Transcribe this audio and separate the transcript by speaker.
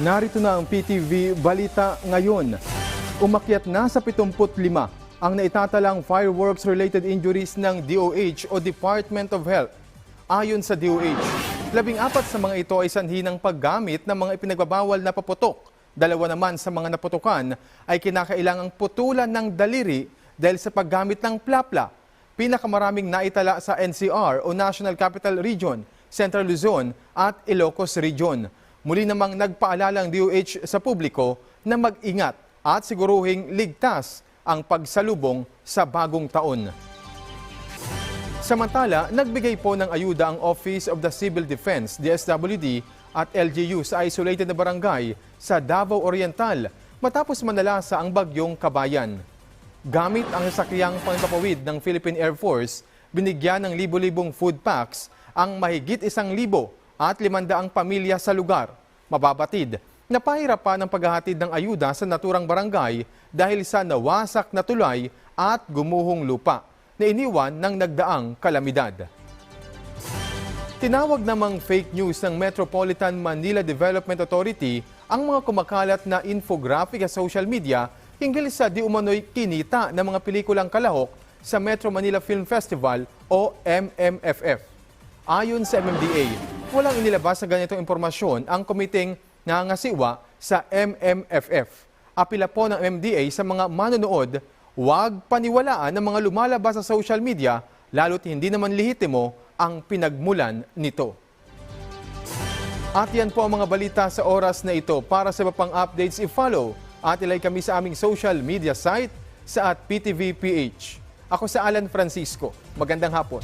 Speaker 1: Narito na ang PTV Balita ngayon. Umakyat na sa 75 ang naitatalang fireworks-related injuries ng DOH o Department of Health. Ayon sa DOH, 14 sa mga ito ay sanhi ng paggamit ng mga ipinagbabawal na paputok. 2 naman sa mga naputukan ay kinakailangang putulan ng daliri dahil sa paggamit ng plapla. Pinakamaraming naitala sa NCR o National Capital Region, Central Luzon at Ilocos Region. Muli namang nagpaalala ang DOH sa publiko na mag-ingat at siguruhing ligtas ang pagsalubong sa bagong taon. Samantala, nagbigay po ng ayuda ang Office of the Civil Defense, DSWD, at LGU sa isolated na barangay sa Davao Oriental matapos manalasa ang bagyong Kabayan. Gamit ang sasakyang pangpapawid ng Philippine Air Force, binigyan ng libo-libong food packs ang mahigit 1,000 at 500 pamilya sa lugar. Mababatid, napahirapan ang paghahatid ng ayuda sa naturang barangay dahil sa nawasak na tulay at gumuhong lupa na iniwan ng nagdaang kalamidad. Tinawag namang fake news ng Metropolitan Manila Development Authority ang mga kumakalat na infographic sa social media hinggil sa di umano'y kinita ng mga pelikulang kalahok sa Metro Manila Film Festival o MMFF. Ayon sa MMDA, walang inilabas sa ganitong impormasyon ang komiteng nangangasiwa sa MMFF. Apila po ng MMDA sa mga manonood, huwag paniwalaan ng mga lumalabas sa social media lalo't hindi naman lehitimo ang pinagmulan nito. At yan po ang mga balita sa oras na ito. Para sa iba pang updates, i-follow at ilike kami sa aming social media site sa @PTVPH. Ako sa Alan Francisco. Magandang hapon.